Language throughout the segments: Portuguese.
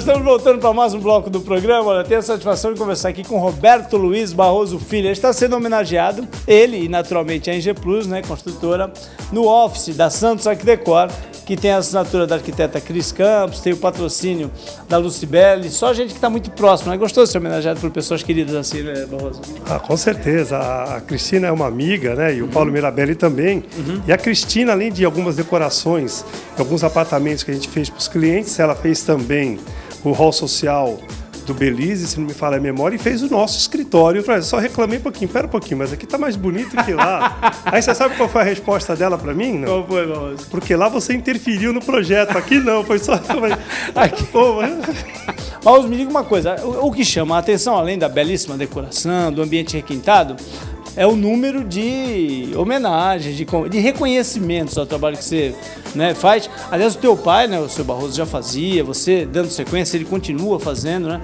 estamos voltando para mais um bloco do programa. Olha, tenho a satisfação de conversar aqui com Roberto Luiz Barroso Filho. Ele está sendo homenageado, ele e naturalmente a ENGE Plus, né, construtora, no office da Santos Arquidecor, que tem a assinatura da arquiteta Cris Campos, tem o patrocínio da Lucibelli, só gente que está muito próxima. É gostoso ser homenageado por pessoas queridas assim, né, Barroso? Ah, com certeza. A Cristina é uma amiga, né? E o Paulo Mirabelli também. E a Cristina, além de algumas decorações, alguns apartamentos que a gente fez para os clientes, ela fez também o hall social do Belize, se não me falha a memória, e fez o nosso escritório. Eu falei, só reclamei um pouquinho, pera um pouquinho, mas aqui tá mais bonito que lá. Aí você sabe qual foi a resposta dela para mim? Não? Qual foi, Barroso? Porque lá você interferiu no projeto, aqui não, foi só... Aqui... Barroso, me diga uma coisa, o que chama a atenção, além da belíssima decoração, do ambiente requintado, é o número de homenagens, de reconhecimentos ao trabalho que você, né, faz. Aliás, o teu pai, né, o seu Barroso, já fazia, você dando sequência, ele continua fazendo, né?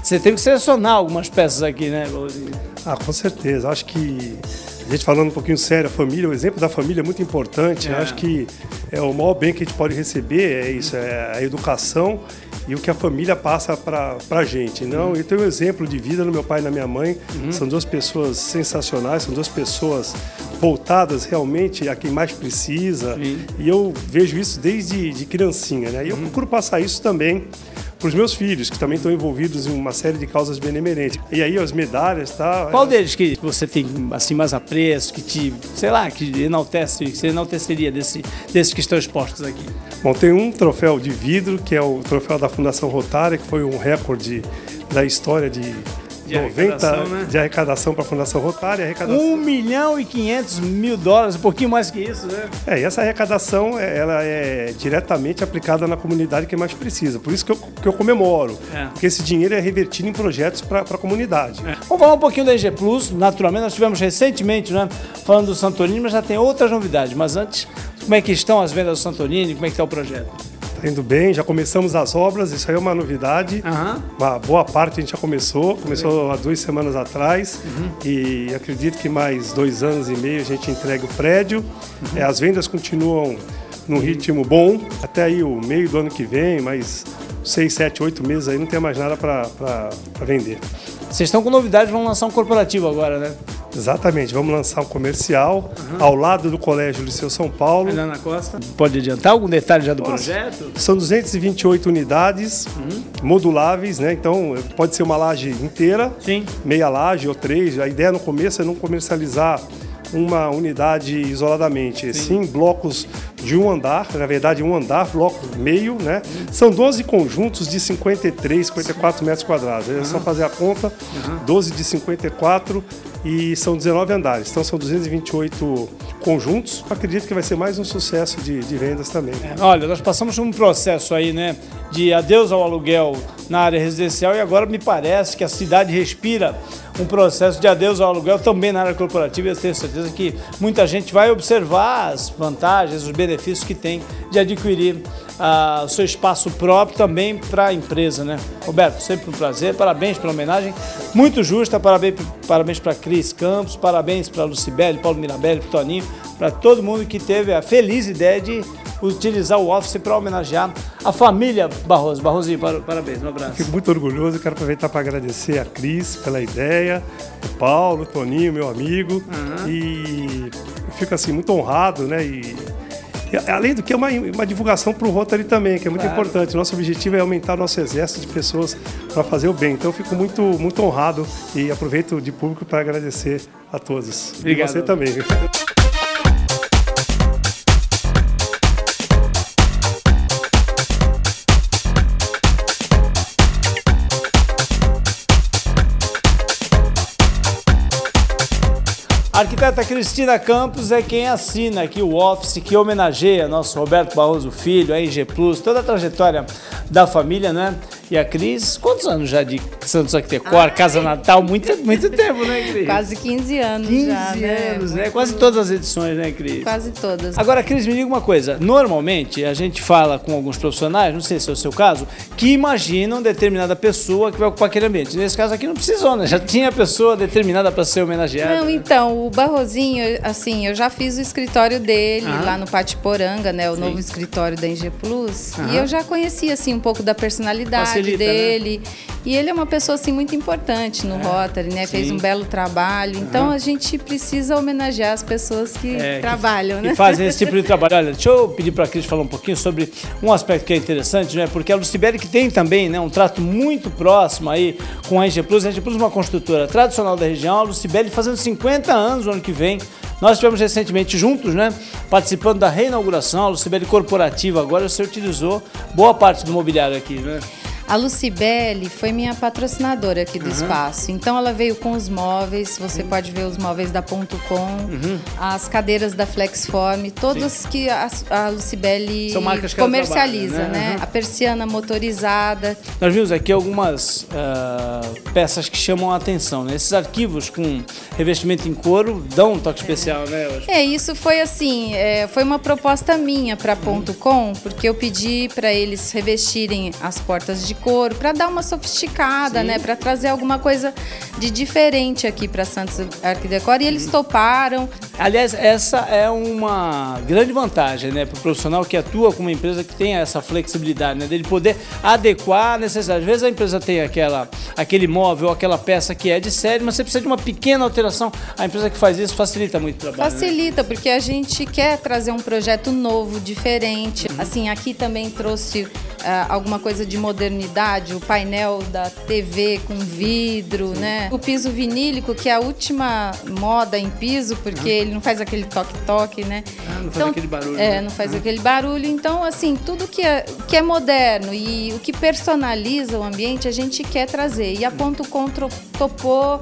Você teve que selecionar algumas peças aqui, né, Barroso? Ah, com certeza. Acho que, a gente falando um pouquinho sério, a família, o exemplo da família é muito importante. É. Acho que o maior bem que a gente pode receber é isso, é a educação e o que a família passa para a gente. Não, eu tenho um exemplo de vida no meu pai e na minha mãe. São duas pessoas sensacionais, são duas pessoas voltadas realmente a quem mais precisa. E eu vejo isso desde criancinha, né? E eu procuro passar isso também para os meus filhos, que também estão envolvidos em uma série de causas benemerentes. E aí as medalhas, tá? Qual deles que você tem assim mais apreço, que te, sei lá, que enaltece, que você enalteceria desses que estão expostos aqui? Bom, tem um troféu de vidro, que é o troféu da Fundação Rotária, que foi um recorde da história de 90 né? de arrecadação para a Fundação Rotária. $1.500.000, um pouquinho mais que isso, né? E essa arrecadação ela é diretamente aplicada na comunidade que mais precisa. Por isso que eu comemoro, porque esse dinheiro é revertido em projetos para a comunidade. Vamos falar um pouquinho da ENGE Plus. Naturalmente, nós tivemos recentemente, né, falando do Santorini, mas já tem outras novidades. Mas antes, como é que estão as vendas do Santorini? Como é que está o projeto? Indo bem, já começamos as obras, isso aí é uma novidade. Uma boa parte a gente já começou há 2 semanas atrás e acredito que mais 2 anos e meio a gente entrega o prédio. As vendas continuam num ritmo bom, até aí o meio do ano que vem, mais 6, 7, 8 meses aí não tem mais nada para vender. Vocês estão com novidades, vão lançar um corporativo agora, né? Exatamente, vamos lançar um comercial ao lado do Colégio Liceu São Paulo. Ana na Costa. Pode adiantar algum detalhe já do projeto? São 228 unidades moduláveis, né? Então pode ser uma laje inteira, meia laje ou 3. A ideia no começo é não comercializar uma unidade isoladamente, sim blocos de um andar, na verdade um andar, bloco meio, né? São 12 conjuntos de 53, 54 metros quadrados. É só fazer a conta, 12 de 54 e são 19 andares. Então são 228 conjuntos. Acredito que vai ser mais um sucesso de vendas também. Olha, nós passamos por um processo aí, né, de adeus ao aluguel na área residencial e agora me parece que a cidade respira um processo de adeus ao aluguel também na área corporativa. Eu tenho certeza que muita gente vai observar as vantagens, os benefícios que tem de adquirir o seu espaço próprio também para a empresa, né? Roberto, sempre um prazer, parabéns pela homenagem, muito justa, parabéns para Cris Campos, parabéns para Lucibelli, Paulo Mirabelli, para Toninho, para todo mundo que teve a feliz ideia de utilizar o office para homenagear a família Barroso. Barrosinho, parabéns, um abraço. Fico muito orgulhoso, quero aproveitar para agradecer a Cris pela ideia, o Paulo, o Toninho, meu amigo, e eu fico assim muito honrado, né? E além do que é uma divulgação para o Rotary também, que é muito importante. Nosso objetivo é aumentar nosso exército de pessoas para fazer o bem. Então eu fico muito honrado e aproveito de público para agradecer a todos. Obrigado. E você também. A arquiteta Cristina Campos é quem assina aqui o office, que homenageia nosso Roberto Barroso Filho, a ENGE Plus, toda a trajetória da família, né? E a Cris, quantos anos já de Santos Arquidecor, Casa Natal? Muito tempo, né, Cris? Quase 15 anos 15 já, anos, né? Quase todas as edições, né, Cris? Quase todas. Agora, Cris, me diga uma coisa. Normalmente, a gente fala com alguns profissionais, não sei se é o seu caso, que imaginam determinada pessoa que vai ocupar aquele ambiente. Nesse caso aqui não precisou, né? Já tinha a pessoa determinada para ser homenageada. Não, então, o Barrosinho, assim, eu já fiz o escritório dele lá no Pátio Poranga, né? O novo escritório da ENGE Plus. E eu já conhecia, assim, um pouco da personalidade facilita, dele. Né? E ele é uma pessoa assim, muito importante no Rotary, né? Fez um belo trabalho. Então a gente precisa homenagear as pessoas que trabalham, né? Que fazem esse tipo de trabalho. Olha, deixa eu pedir para a Cris falar um pouquinho sobre um aspecto que é interessante, né? Porque a Lucibeli que tem também, né, um trato muito próximo aí com a ENGE Plus. A ENGE Plus é uma construtora tradicional da região. A Lucibeli fazendo 50 anos no ano que vem. Nós estivemos recentemente juntos, né, participando da reinauguração. A Lucibeli corporativa agora, você utilizou boa parte do mobiliário aqui, né? A Lucibeli foi minha patrocinadora aqui do espaço. Então ela veio com os móveis, você pode ver os móveis da Ponto Com, as cadeiras da Flexform, todas que a Lucibeli comercializa, trabalha, né? A persiana motorizada. Nós vimos aqui algumas peças que chamam a atenção, né? Esses arquivos com revestimento em couro dão um toque especial, né? Isso foi assim, foi uma proposta minha para a Ponto Com, porque eu pedi para eles revestirem as portas de couro, para dar uma sofisticada, né? Para trazer alguma coisa de diferente aqui para Santos Arquidecor, e eles toparam. Aliás, essa é uma grande vantagem, né, para o profissional que atua com uma empresa que tem essa flexibilidade, né, dele poder adequar a necessidade. Às vezes a empresa tem aquele móvel, aquela peça que é de série, mas você precisa de uma pequena alteração. A empresa que faz isso facilita muito o trabalho. Facilita, né? Porque a gente quer trazer um projeto novo, diferente. Assim, aqui também trouxe alguma coisa de modernidade, o painel da TV com vidro, né? O piso vinílico, que é a última moda em piso, porque ele não faz aquele toque-toque, né? Não faz aquele barulho. Né? Não faz aquele barulho. Então, assim, tudo que é moderno e o que personaliza o ambiente, a gente quer trazer. E a Ponto Com topou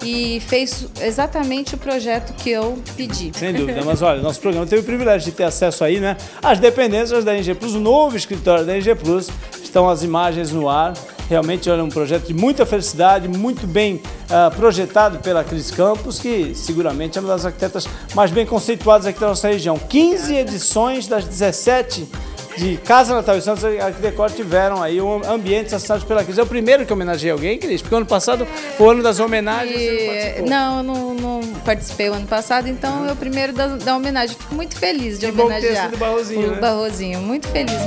e fez exatamente o projeto que eu pedi. Sem dúvida, mas olha, nosso programa teve o privilégio de ter acesso aí, né, às dependências da ENGE Plus, o novo escritório da ENGE Plus, estão as imagens no ar. Realmente, olha, um projeto de muita felicidade, muito bem projetado pela Cris Campos, que seguramente é uma das arquitetas mais bem conceituadas aqui da nossa região. 15 edições das 17 de Casa Natal e Santos Arquidecor tiveram aí ambientes assinados pela Cris. É o primeiro que homenageei alguém, Cris? Porque o ano passado foi o ano das homenagens. Não, eu não participei o ano passado, então é o primeiro da homenagem. Fico muito feliz de homenagear o Barrozinho, né? Barrozinho, muito feliz.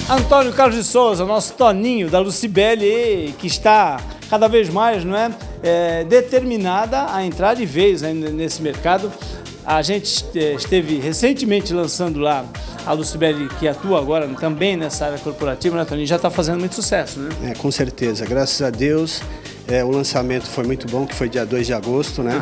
Antônio Carlos de Souza, nosso Toninho da Lucibeli, que está cada vez mais, não é, determinada a entrar de vez, né, nesse mercado. A gente esteve recentemente lançando lá a Lucibeli, que atua agora também nessa área corporativa, né, Toninho? Já está fazendo muito sucesso, né? Com certeza, graças a Deus. O lançamento foi muito bom, que foi dia 2 de agosto, né?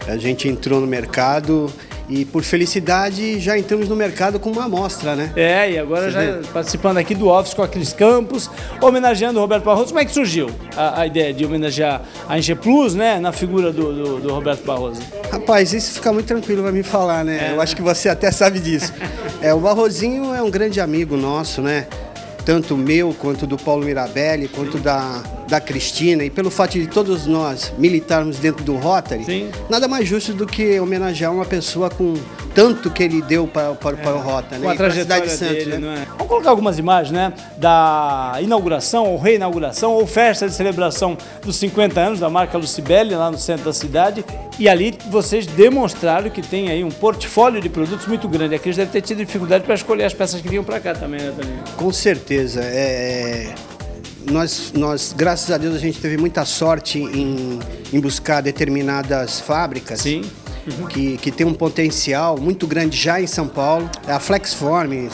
A gente entrou no mercado e, por felicidade, já entramos no mercado com uma amostra, né? E agora já participando aqui do Office com a Cris Campos, homenageando o Roberto Barroso. Como é que surgiu a ideia de homenagear a ENGE Plus, né, na figura do Roberto Barroso? Rapaz, isso fica muito tranquilo para me falar, né? Eu acho que você até sabe disso. O Barrozinho é um grande amigo nosso, né? Tanto meu, quanto do Paulo Mirabelli, quanto da Cristina, e pelo fato de todos nós militarmos dentro do Rotary, nada mais justo do que homenagear uma pessoa com tanto que ele deu para o Rotary, né? A trajetória de Santos, dele, né? Não é? Vamos colocar algumas imagens, né, da inauguração ou reinauguração ou festa de celebração dos 50 anos da marca Lucibeli, lá no centro da cidade. E ali vocês demonstraram que tem aí um portfólio de produtos muito grande. A Cris deve ter tido dificuldade para escolher as peças que vinham para cá também, né, Toninho? Com certeza. Nós, graças a Deus, a gente teve muita sorte em buscar determinadas fábricas. Sim. Que tem um potencial muito grande já em São Paulo. A Flexform,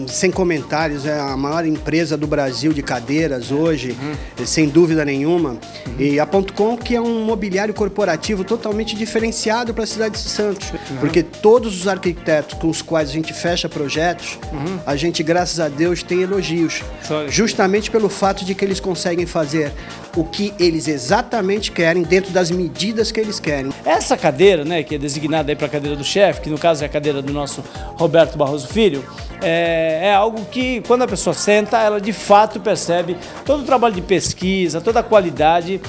sem comentários, é a maior empresa do Brasil de cadeiras hoje, sem dúvida nenhuma. E a Ponto Com, que é um mobiliário corporativo totalmente diferenciado para a cidade de Santos. Porque todos os arquitetos com os quais a gente fecha projetos, a gente, graças a Deus, tem elogios. Justamente pelo fato de que eles conseguem fazer o que eles exatamente querem, dentro das medidas que eles querem. Essa cadeira, né, que é designada aí para a cadeira do chefe, que no caso é a cadeira do nosso Roberto Barroso Filho, é algo que, quando a pessoa senta, ela de fato percebe todo o trabalho de pesquisa, toda a qualidade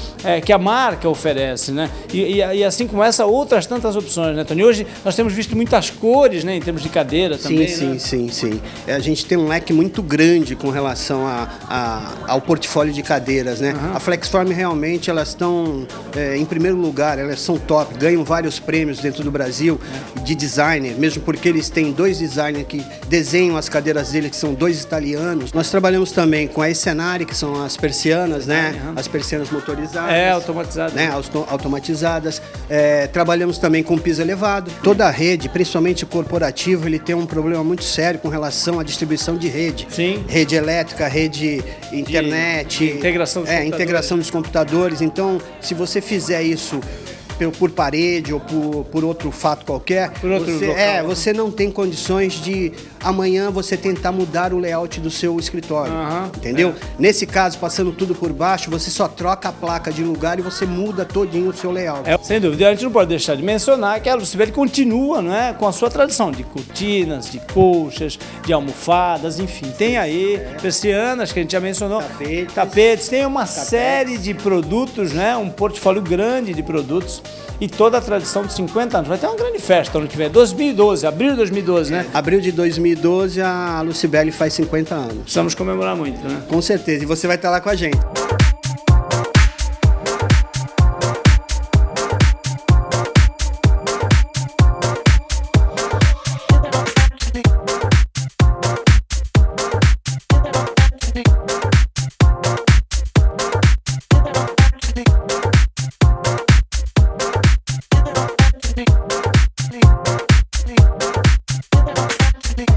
que a marca oferece, né? E assim como essa, outras tantas opções, né, Tony? Hoje nós temos visto muitas cores, né, em termos de cadeira também. Sim. A gente tem um leque muito grande com relação ao portfólio de cadeiras, né? A Flexform realmente, elas estão em primeiro lugar, elas são top, ganham vários prêmios dentro do Brasil de designer, mesmo porque eles têm 2 designers que desenham as cadeiras deles, que são 2 italianos. Nós trabalhamos também com a Escenari, que são as persianas, né? As persianas motorizadas. Automatizadas. Né? Automatizadas. Trabalhamos também com piso elevado. Toda a rede, principalmente o corporativo, ele tem um problema muito sério com relação à distribuição de rede. Sim. Rede elétrica, rede internet. Integração dos computadores. Então, se você fizer isso por parede ou por outro fato qualquer, você não tem condições de amanhã você tentar mudar o layout do seu escritório, entendeu? Nesse caso, passando tudo por baixo, você só troca a placa de lugar e você muda todinho o seu layout. Sem dúvida, a gente não pode deixar de mencionar que a Lucibeli continua, não é, com a sua tradição de cortinas, de colchas, de almofadas, enfim, tem aí persianas que a gente já mencionou, tapetes, tem uma série de produtos, né, um portfólio grande de produtos. E toda a tradição de 50 anos. Vai ter uma grande festa ano que vem, 2012, abril de 2012, né? Abril de 2012, a Lucibeli faz 50 anos. Precisamos comemorar muito, né? Com certeza, e você vai estar lá com a gente. Big